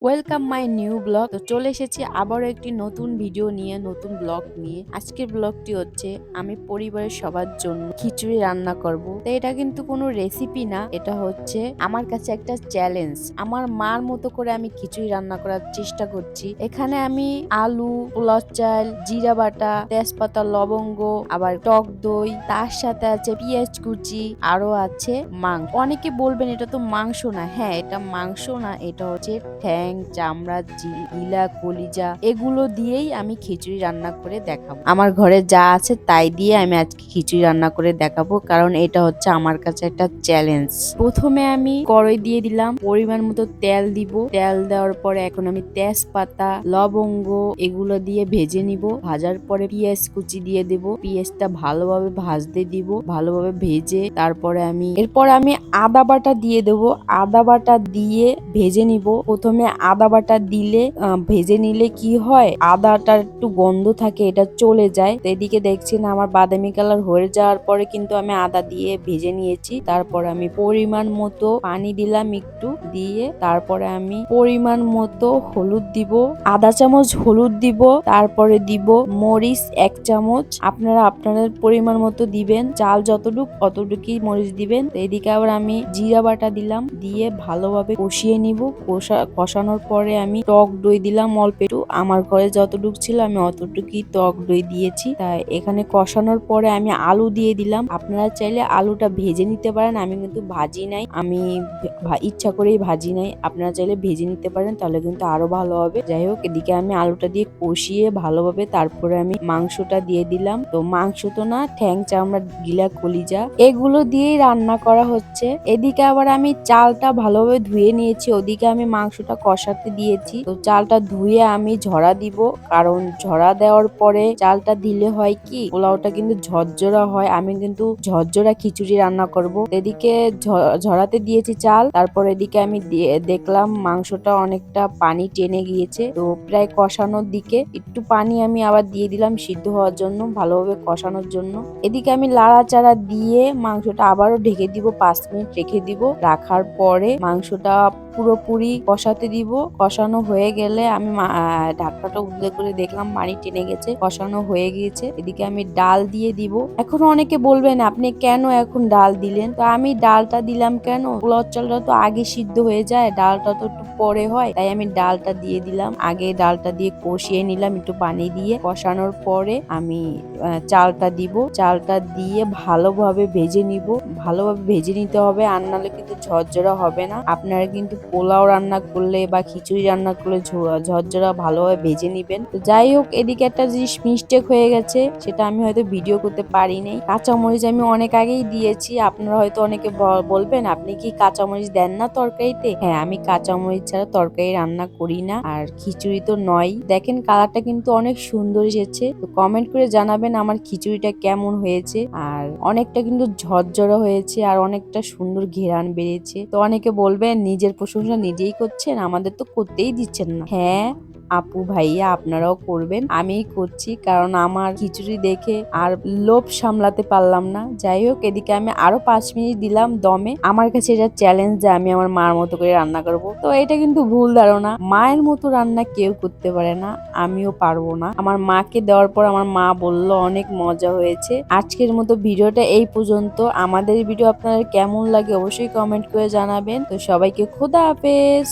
Welcome my new blog. তো চলে এসেছি আবারও একটি নতুন ভিডিও নিয়ে, নতুন ব্লগ নিয়ে। আজকের ব্লগটি হচ্ছে আমি পরিবারের সবার জন্য খিচুড়ি রান্না করব। তো এটা কিন্তু কোনো রেসিপি না, এটা হচ্ছে আমার কাছে একটা চ্যালেঞ্জ। আমার মার মতো করে আমি খিচুড়ি রান্না করার চেষ্টা করছি। এখানে আমি আলু, পোলাও চাল, জিরা বাটা, তেজপাতা, লবঙ্গ, আবার টক দই, তার সাথে আছে পেঁয়াজ কুচি, আরো আছে মাংস। অনেকে বলবেন এটা তো মাংস না। হ্যাঁ, এটা মাংস না, এটা হচ্ছে ঠ্যাং, চামড়া, গিলা, কলিজা, এগুলো দিয়েই আমি খিচুড়ি রান্না করে দেখাবো। আমার ঘরে যা আছে তাই দিয়ে আমি আজকে খিচুড়ি রান্না করে দেখাবো, কারণ এটা হচ্ছে আমার কাছে একটা চ্যালেঞ্জ। প্রথমে আমি কড়াই দিয়ে দিলাম, পরিমাণ মতো তেল দিব। তেল দেওয়ার পরে এখন আমি তেজপাতা, লবঙ্গ এগুলো দিয়ে ভেজে নিব। ভাজার পরে পেঁয়াজ কুচি দিয়ে দেব। পেঁয়াজটা ভালোভাবে ভাজতে দিব, ভালোভাবে ভেজে তারপরে এরপর আমি আদা বাটা দিয়ে দেব। আদা বাটা দিয়ে ভেজে নিব। প্রথমে আদা বাটা দিলে ভেজে নিলে কি হয়, আদাটার একটু গন্ধ থাকে, এটা চলে যায়। তো এদিকে দেখছেন আমার বাদামি কালার হয়ে যাওয়ার পরে কিন্তু আমি আদা দিয়ে ভেজে নিয়েছি। তারপর আমি পরিমাণ মতো পানি দিলাম একটু, দিয়ে তারপরে আমি পরিমাণ মতো হলুদ দিব, আধা চামচ হলুদ দিব। তারপরে দিব মরিচ 1 চামচ। আপনারা আপনাদের পরিমাণ মতো দিবেন, চাল যতটুকু অতটুকুই মরিচ দিবেন। তো এদিকে আবার আমি জিরা বাটা দিলাম, দিয়ে ভালোভাবে কষিয়ে নিব। কষানোর পরে আমি টক দই দিলাম অল্প একটু। আমার ঘরে যতটুকু ছিল আমি অতটুকুই টক দই দিয়েছি। তাই এখানে কষানোর পরে আমি আলু দিয়ে দিলাম। আপনারা চাইলে আলুটা ভেজে নিতে পারেন, আমি কিন্তু ভাজি নাই, আমি ইচ্ছা করেই ভাজি নাই। আপনারা চাইলে ভেজে নিতে পারেন, তাহলে কিন্তু আরো ভালো হবে। যাই হোক, এদিকে আমি আলুটা দিয়ে কষিয়ে ভালোভাবে তারপরে আমি মাংসটা দিয়ে দিলাম। তো মাংস তো না, ঠ্যাং, চামড়া, গিলা, কলিজা এগুলো দিয়েই রান্না করা হচ্ছে। এদিকে আবার আমি চালটা ভালোভাবে ধুয়ে নিয়েছি, ওদিকে আমি মাংসটা কষাতে দিয়েছি। তো চালটা ধুয়ে আমি ঝরা দিব, কারণ ঝরা দেওয়ার পরে চালটা দিলে হয় কি, পোলাওটা কিন্তু ঝরঝরা হয়। আমি কিন্তু ঝরঝরা খিচুড়ি রান্না করব। এদিকে ঝরাতে দিয়েছি চাল। তারপর এদিকে আমি দেখলাম মাংসটা অনেকটা পানি টেনে গিয়েছে, তো প্রায় কষানোর দিকে। একটু পানি আমি আবার দিয়ে দিলাম সিদ্ধ হওয়ার জন্য, ভালোভাবে কষানোর জন্য। এদিকে আমি লাড়াচাড়া দিয়ে মাংসটা আবারও ঢেকে দিব, 5 মিনিট রেখে দিব। রাখার পরে মাংসটা পুরোপুরি কষাতে দিব। কষানো হয়ে গেলে আমি ঢাকনাটা উল্টে করে দেখলাম পানি টেনে গেছে, কষানো হয়ে গিয়েছে। এদিকে আমি ডাল দিয়ে দিব। এখন অনেকে বলবেন আপনি কেন এখন ডাল দিলেন? তো আমি ডালটা দিলাম কেন, পোলাও চালটা তো আগে সিদ্ধ হয়ে যায়, ডালটা তো একটু পরে হয়, তাই আমি ডালটা দিয়ে দিলাম। আগে ডালটা দিয়ে কষিয়ে নিলাম একটু পানি দিয়ে। কষানোর পরে আমি চালটা দিব। চালটা দিয়ে ভালোভাবে ভেজে নিব। ভালোভাবে ভেজে নিতে হবে, আর নাহলে কিন্তু ঝরঝরা হবে না। আপনারা কিন্তু পোলাও রান্না করলে বা খিচুড়ি রান্না করলে ঝরঝরা ভালোভাবে ভেজে নিবেন। তো যাই হোক, এদিকে একটা জিনিস মিস্টেক হয়ে গেছে, সেটা আমি হয়তো ভিডিও করতে পারিনি। কাঁচামরিচ আমি অনেক আগেই দিয়েছি। আপনারা হয়তো অনেকে বলবেন আপনি কি কাঁচামরিচ দেন না তরকারিতে? হ্যাঁ, আমি কাঁচামরিচ ছাড়া তরকারি রান্না করি না, আর খিচুড়ি তো নয়। দেখেন কালারটা কিন্তু অনেক সুন্দর এসেছে। তো কমেন্ট করে জানাবেন আমার খিচুড়িটা কেমন হয়েছে। আর অনেকটা কিন্তু ঝরঝরা হয়েছে, আর অনেকটা সুন্দর ঘেরান বেরিয়েছে। তো অনেকে বলবেন নিজের প্রশংসা নিজেই করছেন, আমাদের তো করতেই দিচ্ছেন না। হ্যাঁ আপু ভাইয়া, আপনারাও করবেন, আমিই করছি, কারণ আমার খিচুড়ি দেখে আর লোভ সামলাতে পারলাম না। যাই হোক, এদিকে আমি আরো 5 মিনিট দিলাম দমে। আমার কাছে এটা চ্যালেঞ্জ যে আমি আমার মার মতো করে রান্না করব। তো এটা কিন্তু ভুল ধারণা, মায়ের মতো রান্না কেউ করতে পারে না, আমিও পারবো না। আমার মাকে দেওয়ার পর আমার মা বলল অনেক মজা হয়েছে। আজকের মতো ভিডিওটা এই পর্যন্ত। আমাদের ভিডিও আপনাদের কেমন লাগে অবশ্যই কমেন্ট করে জানাবেন। তো সবাইকে খোদা হাফেজ।